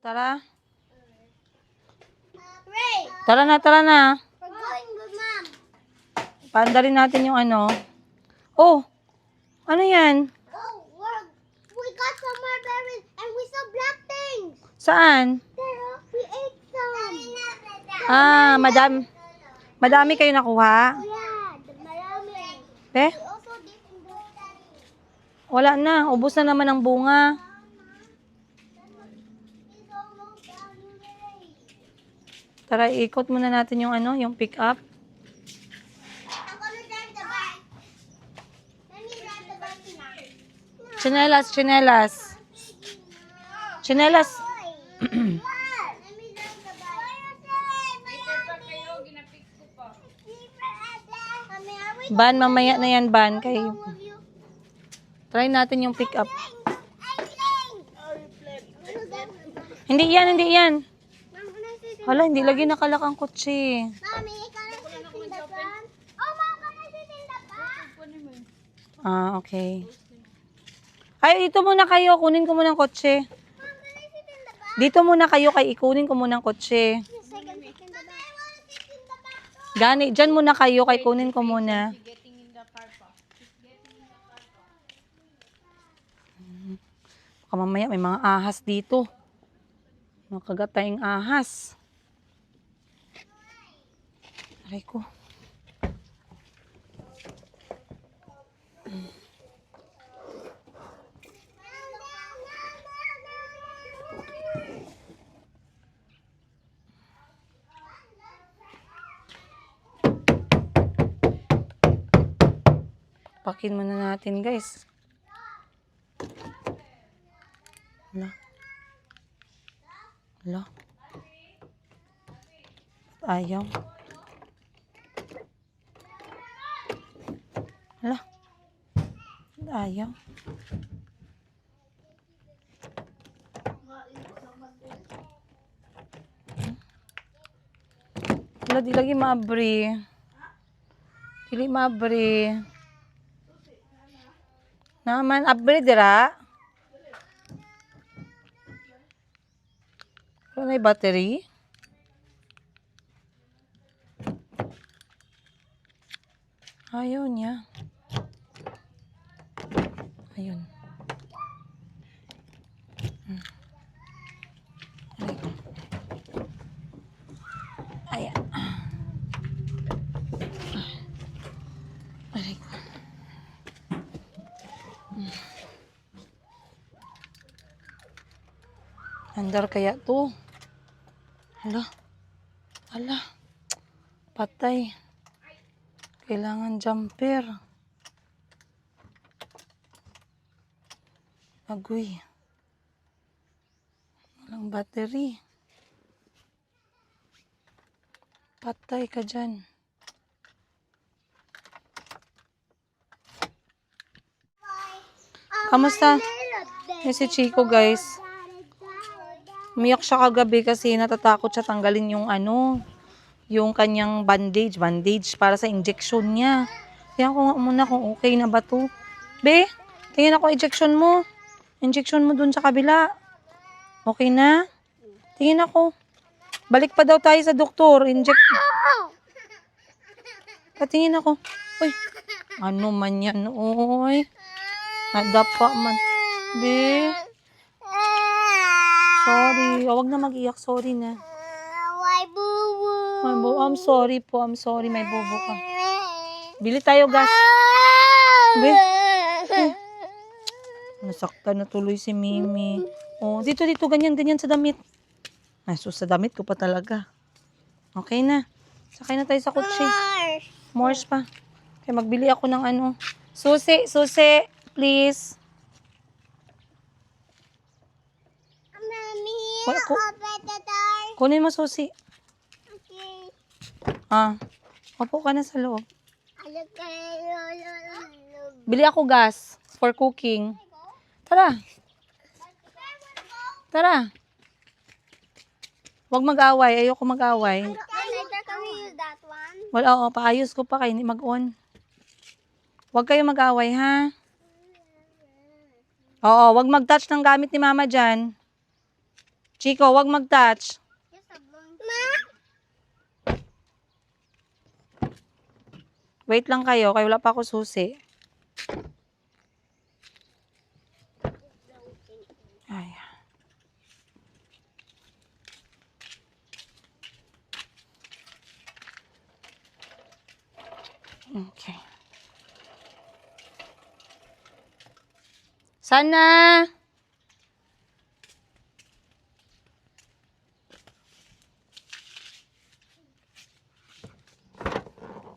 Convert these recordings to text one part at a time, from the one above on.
tara. Ray, Tara na, tara na. we're going with Mom. Paandarin natin yung ano. Oh, ano yan? Oh, we got some more berries and we saw black things. Saan? There, we ate some. Ah, madami kayo nakuha? Yeah, the marami. Eh, We also did in the wala na. Ubus na naman ang bunga. It's almost done, Ray. Tara, ikot muna natin yung ano, yung pick up. I'm gonna drive the bike. Let me drive the bike now. Chinelas, chinelas. Chinelas. Let me drive the bike. Mommy, are we Ban, mamaya na yan, Ban. Kay, going with you? try natin yung pick up. Mommy, Hindi yan, hindi yan. can I sit in Hala, hindi lagi nakalak ang kotse. Mommy, can I sit in the front? Oh, Mom, can I sit in the back? Ah, okay. Ay, dito muna kayo. Kunin ko muna ang kotse. Mom, can I sit in the back? Dito muna kayo kay ikunin ko muna ang kotse. Yes, I can sit in the back. I want to sit in the back. Gani, dyan muna kayo kay kunin ko muna. Baka mamaya may mga ahas dito. Mga kagatayang ahas. Aray ko. Pakin muna natin, guys. Hala. Hala. Ayaw. Hala. Ayaw. Hala, di lagi maabri. Dili maabri. Naman, abri dira. Ano na yung battery? Ayaw niya. Ayun. Ayan. Aray ko. Andar kaya to? Hala. Hala. Patay. Kailangan jumper. Agoy. Walang battery. Patay ka dyan. Kamusta? Yan si Chico, guys. Umiyak siya kagabi kasi natatakot siya tanggalin yung ano, yung kanyang bandage para sa injection niya. Tingnan ko nga muna kung okay na ba to. Be, tingnan ako injection mo. Injection mo dun sa kabila. Okay na? Tingin ako. Balik pa daw tayo sa doktor. Inject. Patingin ako. Uy, ano man yan, oy. Nadapa man. Be, sorry. Huwag na mag-iyak. Sorry na. Why, boo-boo? May I'm sorry po. I'm sorry. May bobo ka. Bili tayo gas. Be. Nasaktan na tuloy si Mimi. Oh, dito. Ganyan sa damit. Ay, sus, sa damit ko pa talaga. Okay na. Sakay na tayo sa kotse. Mores pa. Kaya magbili ako ng ano. Susi, please. Mommy, Wala ko. open the door. Kunin mo susi. Okay. Ah, upo ka na sa loob. Look at Bili ako gas for cooking. Tara. Tara. Huwag mag-away. Ayoko mag-away. Later, can we use that one? Wala, oo. Paayos ko pa kayo. Hindi mag-on. Huwag kayo mag-away, ha? Oo, huwag mag-touch ng gamit ni mama dyan. Chico, wag mag-touch. Just a blonde. Ma? Wait lang kayo, wala pa ako susi. Ay. Okay. Sana.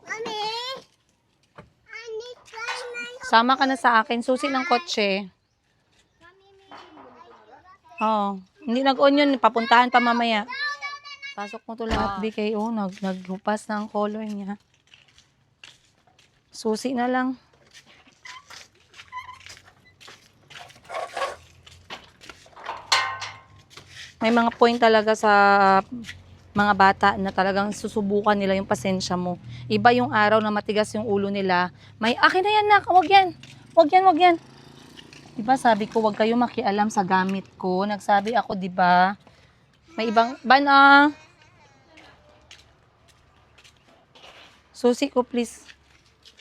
Mommy? I need try my... Sama ka na sa akin. Susi ng kotse. Oo. Hindi nag-on yun. Papuntahan pa mamaya. Pasok mo to lahat, BKO. Naghupas na ang color niya. Susi na lang. May mga point talaga sa mga bata na talagang susubukan nila yung pasensya mo. Iba yung araw na matigas yung ulo nila. May, akin na yan, nak. Wag yan. Wag yan, wag yan. Diba sabi ko, wag kayo makialam sa gamit ko. Nagsabi ako, diba? May ibang, Bana. Susi ko, please.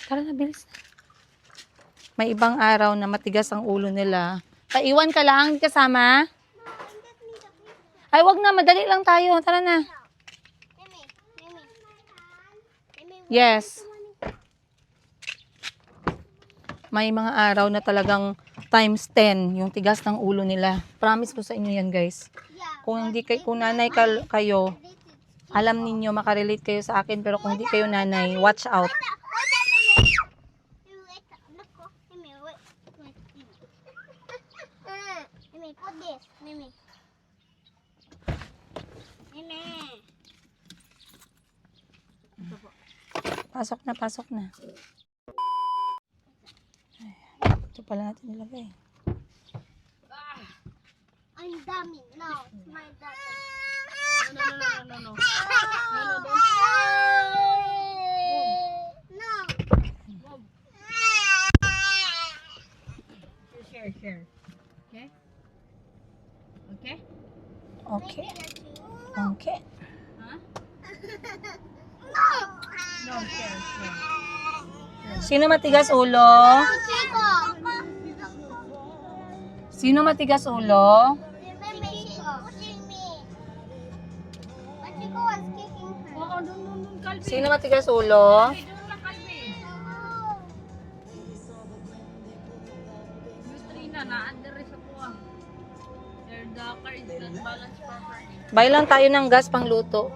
Tara na, bilis. May ibang araw na matigas ang ulo nila. Iwan ka lang, kasama. Ay, wag na, madali lang tayo. Tara na. Mimi. Yes. May mga araw na talagang times 10 yung tigas ng ulo nila. Promise ko sa inyo yan, guys. Kung hindi kung nanay kayo, alam ninyo, makarelate kayo sa akin, pero kung hindi kayo nanay, watch out. Mimi, put this. Mimi. Mimi. Pasok na, pasok na. Ay, ito pala natin nilagay. I'm dummy. No, it's my dummy. No. No. Share. Okay? Okay? Okay. Okay. Huh? No. No, share. Sino matigas ulo? Chico. Sino matigas ulo? Mimi, she's pushing me. But Chico was kicking her. Oo, dun, Calvin. Sino matigas ulo? Dun lang, Calvin. Trina, na-under sa kuha. The car is not balanced properly. Buy lang tayo ng gas pang luto.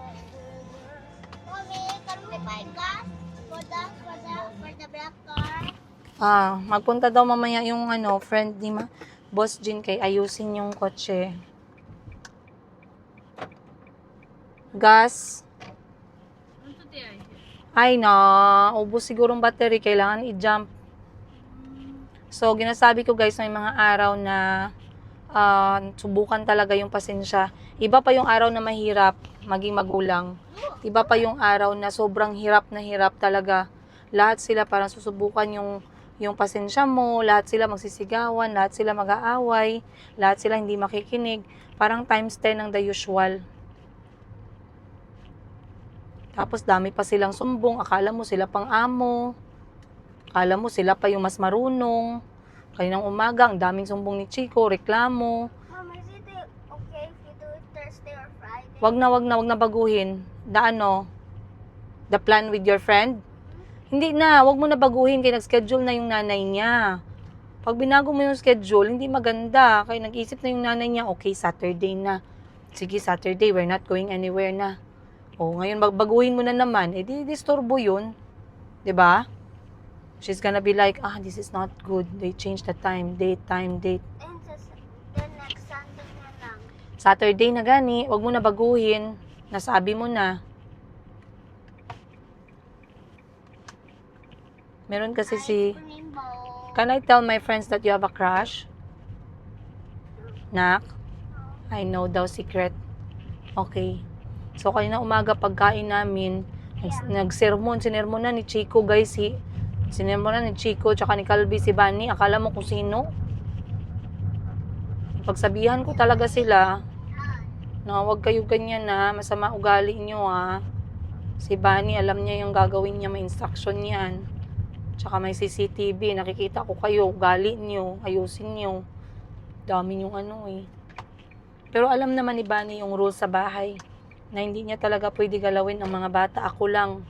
Mommy, can we buy gas for the black car? Magpunta daw mamaya yung friend ni Boss Jean kay ayusin yung kotse. Gas. Ano to, Tia? Ay na, ubos sigurong battery, kailangan i-jump. So, ginasabi ko guys, may mga araw na subukan talaga yung pasensya. Iba pa yung araw na mahirap maging magulang. Iba pa yung araw na sobrang hirap na hirap talaga. Lahat sila parang susubukan yung pasensya mo, lahat sila magsisigawan, lahat sila mag-aaway, lahat sila hindi makikinig. Parang times 10 ng the usual. Tapos dami pa silang sumbong, akala mo sila pang amo. Akala mo sila pa yung mas marunong. Kaninang umaga, ang daming sumbong ni Chico, reklamo. Mom, is it okay if you do it Thursday or Friday? Wag na baguhin. The plan with your friend? Hindi na, wag mo na baguhin kaya nag-schedule na yung nanay niya. Pag binago mo yung schedule, hindi maganda. Kaya nag-isip na yung nanay niya, okay, Saturday na. Sige, Saturday, we're not going anywhere na. O, ngayon baguhin mo na naman, di disturbo yun. 'Di ba? She's gonna be like, this is not good. They changed the time, date. And the next Sunday na lang. Saturday na gani, wag mo na baguhin. Nasabi mo na. Meron kasi Rainbow. Can I tell my friends that you have a crush? Nak? I know daw secret. Okay. So, kanina umaga pagkain namin, sinermon na ni Chico, guys. Sinermon na ni Chico, tsaka ni Calvi, si Bunny. Akala mo kung sino? Pagsabihan ko talaga sila, Na huwag kayo ganyan na, masama ugali nyo ha. Si Bunny, alam niya yung gagawin niya, may instruction yan. Tsaka may CCTV, nakikita ko kayo, ugali nyo, ayusin nyo. Dami yung ano eh. Pero alam naman ni Bunny yung rules sa bahay, na hindi niya talaga pwede galawin ang mga bata. Ako lang,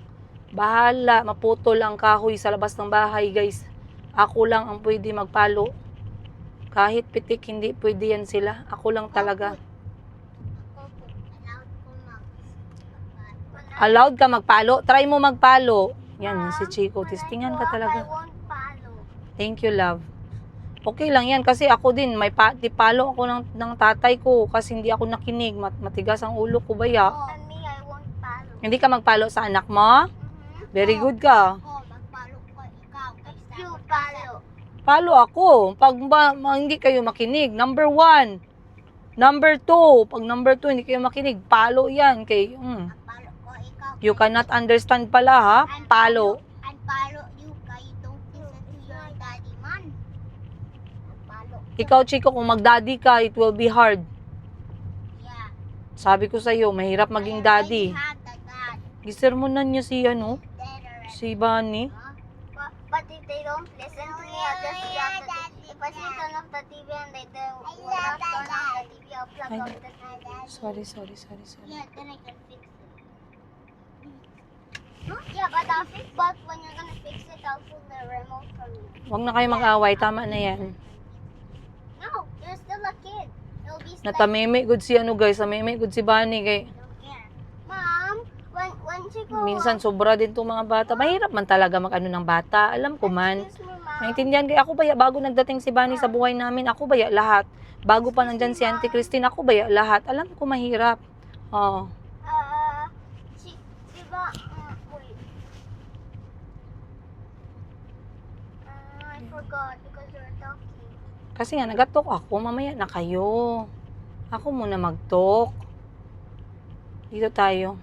bahala, maputol ang kahoy sa labas ng bahay guys. Ako lang ang pwede magpalo. Kahit pitik, hindi pwede yan sila. Ako lang talaga. Allowed ka magpalo? Try mo magpalo. Yan, si Chico. Testingan ka talaga. I won't follow. Thank you, love. Okay lang yan kasi ako din, may palo ako ng tatay ko kasi hindi ako nakinig. Matigas ang ulo ko baya. And me, I won't follow. Hindi ka magpalo sa anak mo? Very good ka. Oh, magpalo ko ikaw. You follow. Palo ako. Pag hindi kayo makinig, number 1. Number 2. Pag number 2, hindi kayo makinig, palo yan. Kay, Magpalo ko ikaw. you cannot understand pala ha. Palo. And follow you kay don't listen to your daddy man. Magpalo. Ikaw, Chico, kung mag-daddy ka, it will be hard. Yeah. Sabi ko sa'yo, mahirap maging daddy. I had the dad. Gisermonan niya si, si Bunny. But if they don't listen to me, I'll just drop the TV. If I say turn off the TV and they will not turn off the TV, I'll plug off the TV. Sorry. Yeah, then I can fix it. Yeah, but when you're gonna fix it, I'll pull the remote from you. Huwag na kayo mag-away, tama na yan. No, you're still a kid. It'll be like, Natameme good si guys, nameme good si Bunny kay. don't care. Mom, when Chico Minsan sobra din tong mga bata. Mahirap man talaga mag-ano ng bata. Alam ko man. excuse me, Mom. Maintindihan kay ako baya bago nagdating si Bunny sa buhay namin, ako baya lahat. Bago pa nandyan si Auntie Christine, ako baya lahat. Alam ko mahirap. Oh. Diba, wait. I forgot because you were talking. Kasi nga nagatok ako, mamaya na kayo. Ako muna mag-talk. Dito tayo.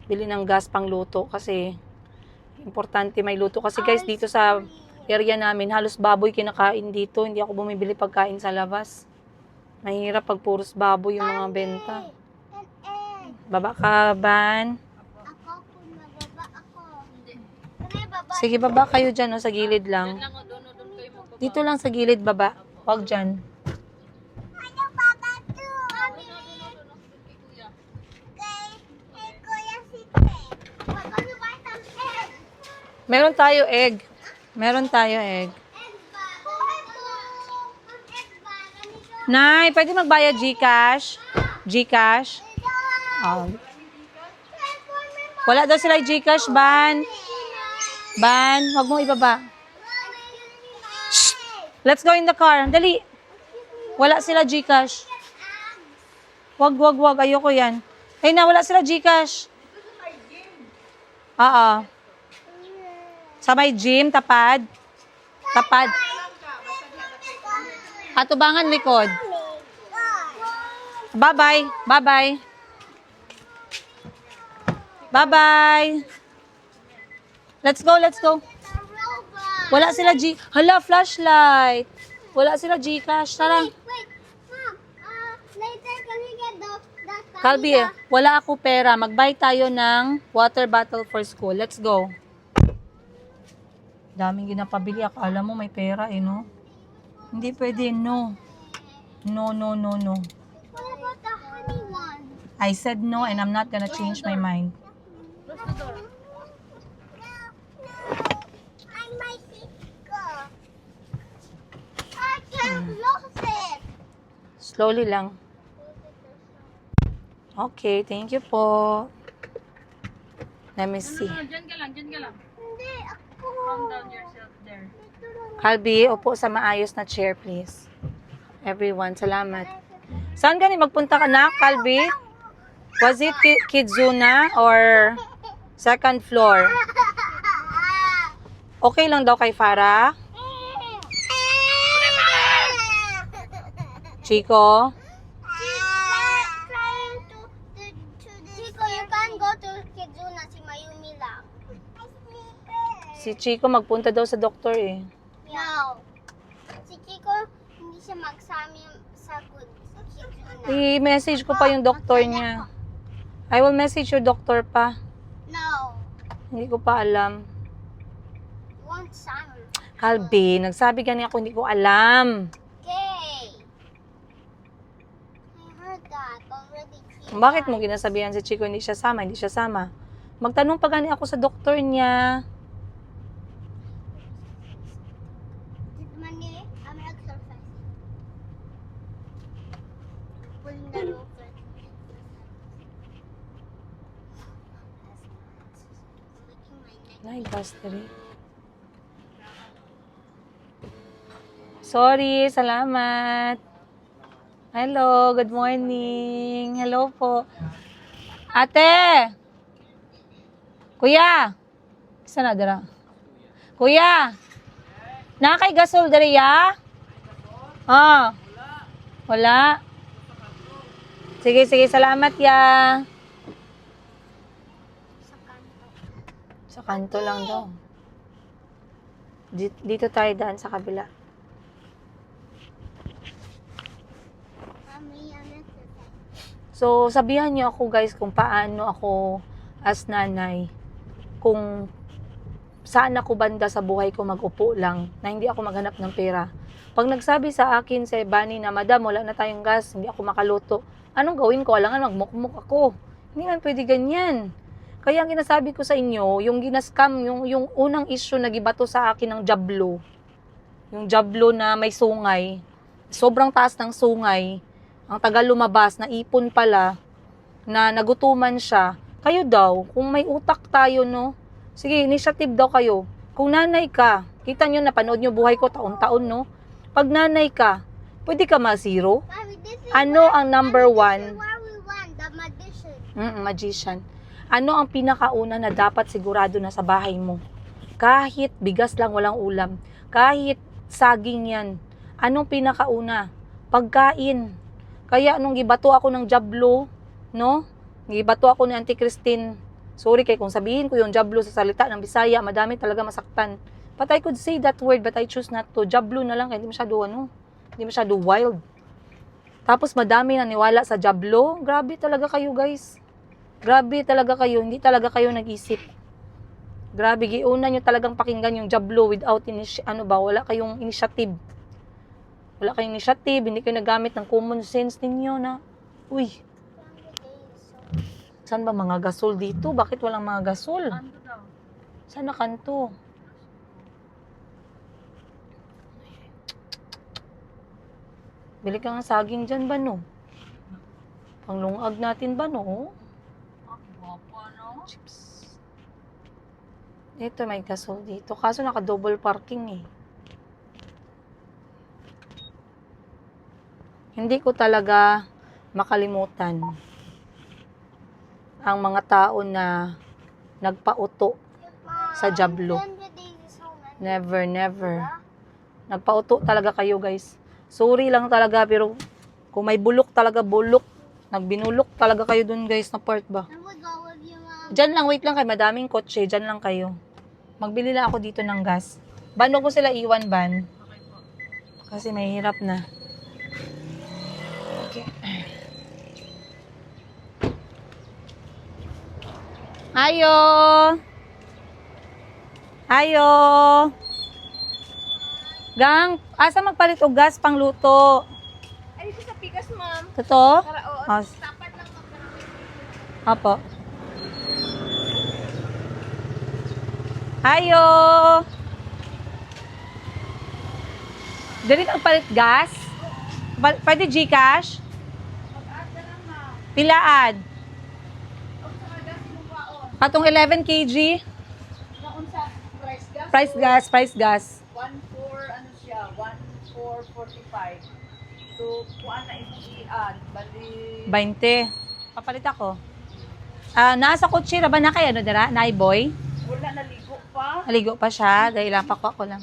Bili ng gas pang luto kasi importante may luto kasi guys dito sa area namin halos baboy kinakain dito. Hindi ako bumibili pagkain sa labas. Mahirap pag puros baboy yung mga benta. And egg. Baba ka, Ban. Ako, kung mababa ako. Ano yung baba? Sige, baba kayo dyan, sa gilid lang. Lang o doon kayo magbaba. Dito lang sa gilid, baba. Huwag dyan. Ano baba to? Mami. Kay kuya. Kay Kuya Site. We're gonna buy some egg. Meron tayo egg. Meron tayo egg. Egg ba? Bakit to? Ang egg ba? Ganito. Nay, pwede magbayad Gcash? Gcash? Oh. Wala daw sila Gcash, Ban. Ban, huwag mo ibaba. Shh! Let's go in the car. Dali. Wala sila Gcash. Wag. Ayoko yan. Ay na, wala sila Gcash. Oo. Sa may gym, tapad. Tapad. Atubangan likod. Bye-bye. Bye-bye. Bye-bye. Let's go. Wala sila Hala, flashlight. Wala sila Gcash. Tara. Wait, Mom. Later can we get the Calby, wala ako pera. Mag-buy tayo ng water bottle for school. Let's go. Daming ginapabili. Akala mo may pera no? Hindi pwede, no. No. What about the honey one? I said no and I'm not gonna change my mind. Close the door. No. I might go. I can't close it. Slowly lang. Okay, thank you po. Let me see. Dyan ka lang. Hindi, ako. Calm down yourself there. Calby, upo sa maayos na chair, please. Everyone, salamat. Saan gani magpunta ka na, Calby? Was it Kidzuna or second floor? Okay lang daw kay Farah? Chico? Chico, you can't go to Kidzuna, si Mayumi lang. Si Chico magpunta daw sa doktor eh. No. Si Chico, hindi siya magsami sa Kidzuna. I-message ko pa yung doktor niya. I will message your doctor pa. No. Hindi ko pa alam. One time. Kalbi, nagsabi gani ako, hindi ko alam. Gay. I heard that already. Bakit mo ginasabihan si Chico hindi siya sama? Hindi siya sama. Magtanong pa gani ako sa doktor niya. Money, I'm exercising. Pulling the rope. Night battery. Sorry, salamat. Hello, good morning. Hello po. Ate! Kuya! Isa na, dara. Kuya! Nakay gasol, dara ya? Ah. Wala. Sige, sige, salamat ya. Sa kanto lang daw. Dito tayo daan sa kabila. Mommy, I'm exercising. So, sabihan niyo ako guys kung paano ako as nanay, kung saan ako banda sa buhay ko mag-upo lang, na hindi ako maghanap ng pera. Pag nagsabi sa akin si Bunny na, Madam, wala na tayong gas, hindi ako makaluto, anong gawin ko? Alangan magmukmuk ako. Hindi man pwede ganyan. Kaya ang ginasabi ko sa inyo, yung ginascam, yung unang issue na gibato sa akin ng jablo, yung jablo na may sungay, sobrang taas ng sungay, ang tagal lumabas, na ipon pala, na nagutuman siya, kayo daw, kung may utak tayo, no? Sige, initiative daw kayo. Kung nanay ka, kita nyo, napanood nyo buhay ko taon-taon, no? Pag nanay ka, pwede ka ma-zero. Mommy, this is Ano ang number one? where we went, the magician. Magician. Ano ang pinakauna na dapat sigurado na sa bahay mo? Kahit bigas lang walang ulam, kahit saging yan, anong pinakauna? Pagkain. Kaya nung gibato ako ng jablo, no? Gibato ako ni Auntie Christine. Sorry kay kung sabihin ko yung jablo sa salita ng Bisaya, madami talaga masaktan. But I could say that word, but I choose not to. Jablo na lang, kaya hindi masyado hindi masyado wild. Tapos madami naniwala sa jablo. Grabe talaga kayo guys. Grabe talaga kayo, hindi talaga kayo nag-isip. Grabe, giuna nyo talagang pakinggan yung jablo without wala kayong initiative. Wala kayong initiative, hindi kayo nagamit ng common sense ninyo na, uy, saan ba mga gasol dito? Bakit walang mga gasol? Ano daw? Saan na kanto? Bili ka nga saging dyan ba no? Panglungag natin ba no? Ang gwapo, no? Chips. Dito may gasol dito. Kaso naka-double parking eh. Hindi ko talaga makalimutan ang mga tao na nagpauto sa jablo. Never, never. Nagpauto talaga kayo guys. Sorry lang talaga pero kung may bulok talaga, bulok. Nagbinulok talaga kayo dun guys na part ba? Diyan lang, wait lang kayo. Madaming kotse. Diyan lang kayo. Magbili lang ako dito ng gas. Bano ko sila iwan ban? Okay po. Kasi may hirap na. Okay. Ayo! Ayo! Gang, asa magpalit og gas pang luto? Ay, dito sa pikas, ma'am. Totoo? Para, oo. Ah, Tapat lang magkarami. Apo. Ayo! Dili kang palit gas? Pwede Gcash? Mag-add na lang, ma'am. Pilaad? O, sa gas mo baon. Katong 11 kg? Naon sa price gas? Price gas. 1,4, ano siya? 1,445. So, kuhaan na itong i-add. Bali, 20. Papalit ako. Nasa kotse ra ba na kay ano dara? Boy? wala naligo pa. Naligo pa siya. Dahil lang ko lang.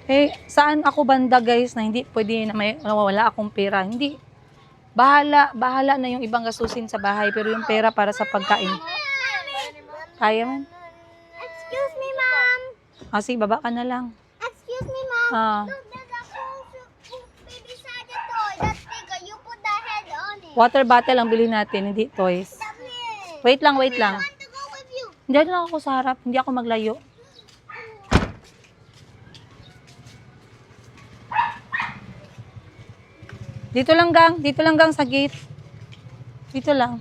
Eh, saan ako banda guys na hindi pwede na may nawawala akong pera? Hindi. Bahala na yung ibang gastusin sa bahay pero yung pera para sa pagkain. Kaya man. Excuse me, ma'am. Sige, baba ka na lang. Excuse me, ma'am. Ah, Look, there's a whole baby beside the toy. That's bigger. You put the head on it. water bottle ang bilhin natin, hindi toys. Come here. Wait lang, wait lang. I want to go with you. Diyan lang ako sa harap, hindi ako maglayo. Dito lang gang sa gate. Dito lang.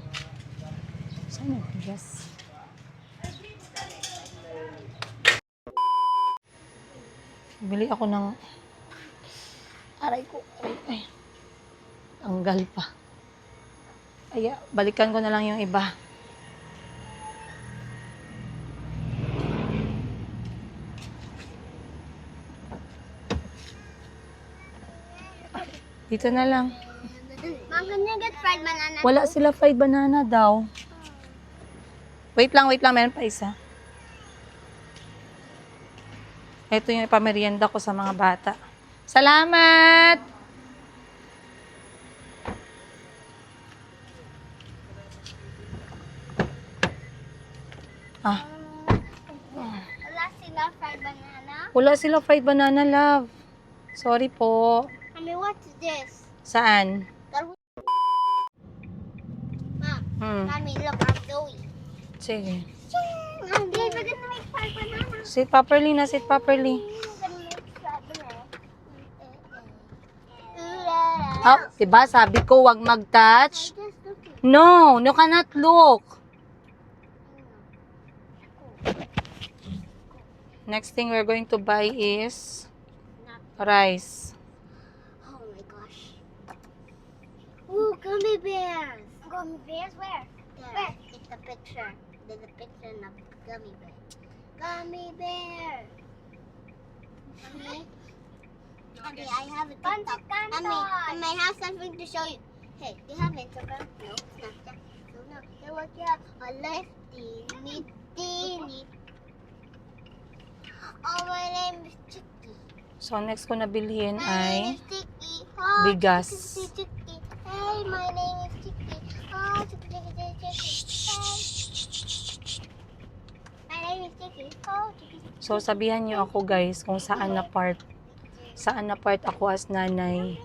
Saan yung bigas? Bili ako ng aray ko. Ay. Tanggal pa. Ay, balikan ko na lang yung iba. Dito na lang. Mom, can you get fried banana? Wala sila fried banana daw. Wait lang. Meron pa isa. Ito yung ipamerienda ko sa mga bata. Salamat! Ah, Wala sila fried banana. wala sila fried banana, love. Sorry po. Mommy, what's this? Saan? Mom, Mommy, look, I'm doing. Sige. I'm we're gonna make fried banana. Sit properly na, sit properly. We're gonna make fried banana. Oh, diba sabi ko wag mag-touch? Just look at No, you cannot look. Next thing we're going to buy is rice. Oh my gosh. Ooh, gummy bears. Gummy bears where? Where? It's a picture. There's a picture of gummy bear. Gummy bear. Mommy? Okay, I have a TikTok. Mommy, I have something to show you. Hey, do you have Instagram? No, Snapchat. No. Then what you have? A lefty, teeny. Oh, my name is Chicky. So next ko na bilhin My name ay is Chicky. Oh, bigas. Chicky. Hey, my name is Chicky. Oh, Chicky. My name is Chicky. Oh, Chicky. So sabihan niyo ako guys kung saan na part ako as nanay.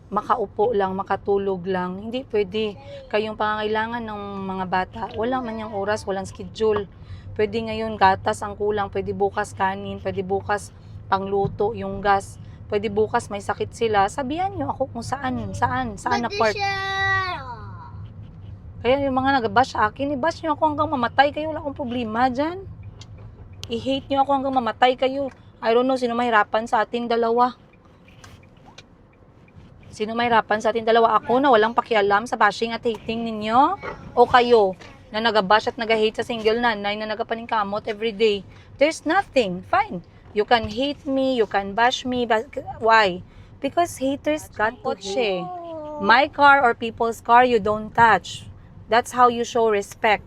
Makaupo lang, makatulog lang. Hindi pwede. Kayong pangangailangan ng mga bata, walang man yung oras, walang schedule. Pwede ngayon gatas ang kulang, pwede bukas kanin, pwede bukas pangluto yung gas. Pwede bukas may sakit sila. Sabihan niyo ako kung saan na part. Kaya yung mga nag-bash sa akin, i-bash niyo ako hanggang mamatay kayo, wala akong problema dyan. I-hate niyo ako hanggang mamatay kayo. I don't know sino mahirapan sa ating dalawa. Sino mahirapan sa ating dalawa? Ako na walang pakialam sa bashing at hating ninyo? O kayo na nag-bash at nag-hate sa single nanay na nagapaningkamot everyday? There's nothing. Fine. You can hate me, you can bash me. But why? Because haters got kotse. My car or people's car, you don't touch. That's how you show respect.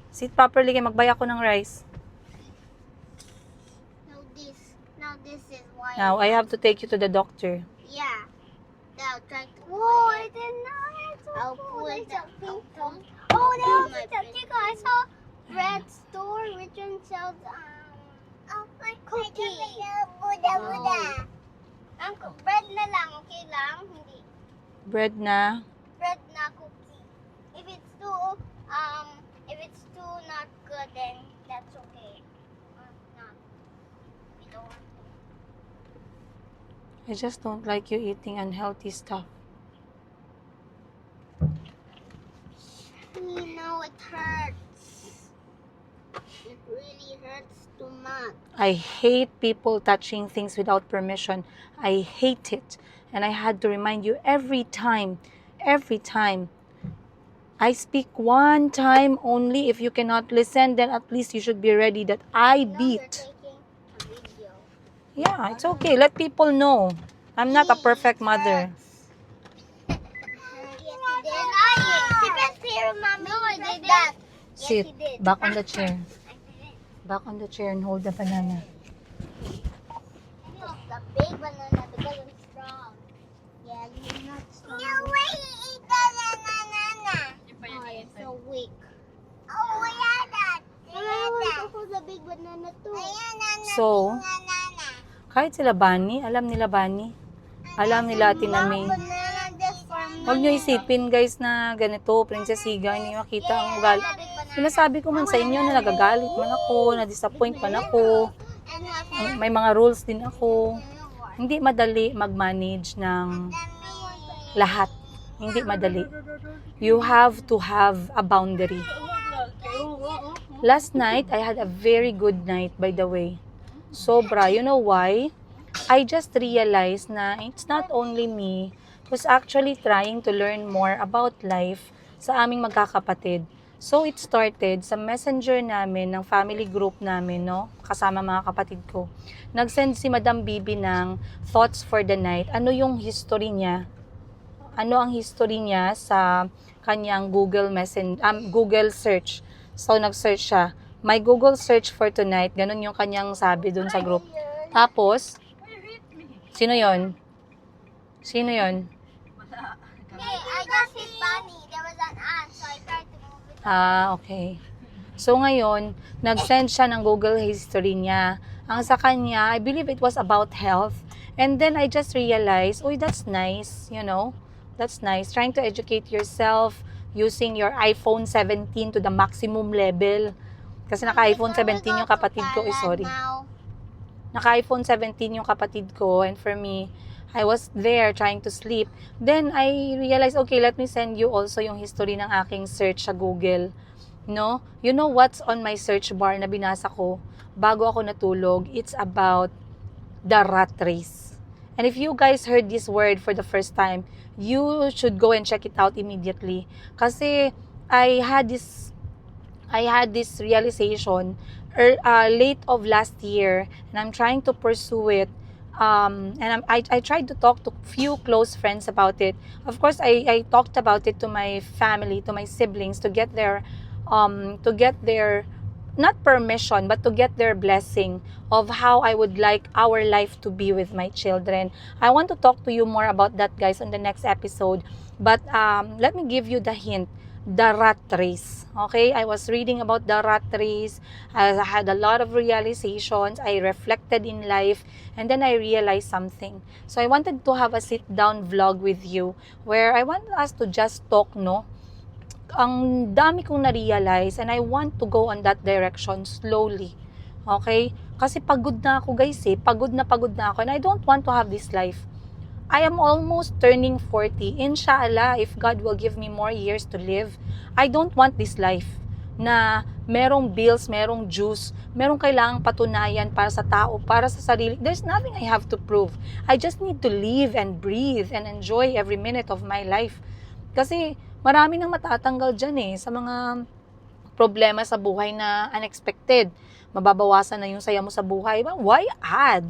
Sit properly kayo, magbaya ko ng rice. Now this is why. Now, I have to take you to the doctor. Yeah. Now try to. Whoa, I didn't know. I'll pull it out. Oh, there was a Chico. I saw Red store which one sells like cookies. Buddha. Bread na lang, okay lang? Hindi. Bread na. Bread na cookie. If it's too not good, then that's okay. Not. We don't want to. I just don't like you eating unhealthy stuff. You know it hurts. It really hurts too much. I hate people touching things without permission. I hate it. And I had to remind you every time. I speak one time only. If you cannot listen, then at least you should be ready that I Now beat. you're taking a video. Yeah, it's okay. Let people know. I'm not a perfect mother. Yes, he did. Sit back here, Mommy. No, I did that. Yes, Sit he did. back on the chair. I did. Back on the chair and hold the banana. Look, the big banana because it's strong. Yeah, you're not strong. No way you eat the banana. Oh, you're so weak. Oh, yeah, that. I want to hold the big banana too. So, Kahit sila Bani, alam nila Bani. Alam nila Ate na May. Banana this for Huwag nyo isipin guys na ganito, Princess Higa, hindi makita ang ugali. Sinasabi ko man sa inyo na nagagalit man ako, na-disappoint man ako. and have May mga rules din ako. Hindi madali mag-manage ng lahat. Hindi madali. You have to have a boundary. Last night, I had a very good night, by the way. Sobra. You know why? I just realized na it's not only me who's actually trying to learn more about life sa aming magkakapatid. So, it started sa messenger namin, ng family group namin, no? Kasama mga kapatid ko. Nag-send si Madam Bibi ng thoughts for the night. Ano yung history niya? Ano ang history niya sa kanyang Google search. So, nag-search siya. My Google search for tonight. Ganun yung kanyang sabi dun sa group. Tapos, sino yon? Sino yon? Hey, I just hit Bunny. There was an ant, so I tried to move it. Okay. So, ngayon, nag-send siya ng Google history niya. Ang sa kanya, I believe it was about health. And then, I just realized, uy, that's nice, you know? That's nice. Trying to educate yourself using your iPhone 17 to the maximum level. Kasi naka-iPhone 17 yung kapatid ko. Sorry. Naka-iPhone 17 yung kapatid ko. And for me, I was there trying to sleep. Then, I realized, okay, let me send you also yung history ng aking search sa Google. No? You know what's on my search bar na binasa ko bago ako natulog? It's about the rat race. And if you guys heard this word for the first time, you should go and check it out immediately. Kasi I had this realization late of last year, and I'm trying to pursue it. I tried to talk to few close friends about it. Of course, I talked about it to my family, to my siblings, to get their not permission, but to get their blessing of how I would like our life to be with my children. I want to talk to you more about that, guys, on the next episode. But let me give you the hint. The rat race. Okay? I was reading about the rat race. I had a lot of realizations. I reflected in life. And then I realized something. So I wanted to have a sit-down vlog with you where I want us to just talk, no? Ang dami kong na-realize and I want to go on that direction slowly. Okay? Kasi pagod na ako, guys, eh. Pagod na ako. And I don't want to have this life. I am almost turning 40. Inshallah, if God will give me more years to live, I don't want this life na merong bills, merong juice, merong kailangang patunayan para sa tao, para sa sarili. There's nothing I have to prove. I just need to live and breathe and enjoy every minute of my life. Kasi marami nang matatanggal dyan eh, sa mga problema sa buhay na unexpected. Mababawasan na yung saya mo sa buhay. Why add?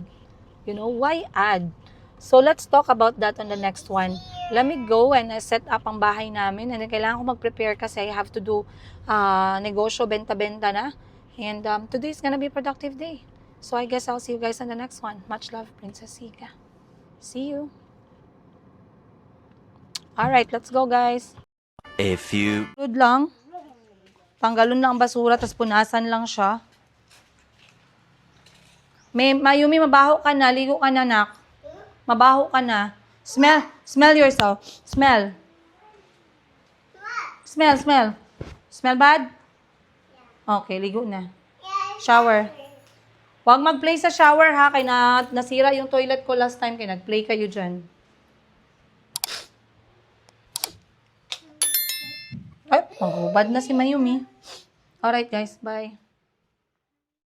You know, why add? So, let's talk about that on the next one. Let me go and set up ang bahay namin. And kailangan ko mag-prepare kasi I have to do negosyo, benta-benta na. And today is gonna be a productive day. So, I guess I'll see you guys on the next one. Much love, Princess Higa. See you. Alright, let's go, guys. A few Good lang. Tanggalon lang ang basura, tapos punasan lang siya. Mayumi, mabaho ka na. Ligo ka na, nak. Mabaho ka na. Smell yourself. Smell. Smell bad? Okay, ligo na. Shower. Huwag mag-play sa shower, ha? Kaya nasira yung toilet ko last time. Kaya nag-play kayo dyan. Ay, maghubad na si Mayumi. Alright, guys. Bye.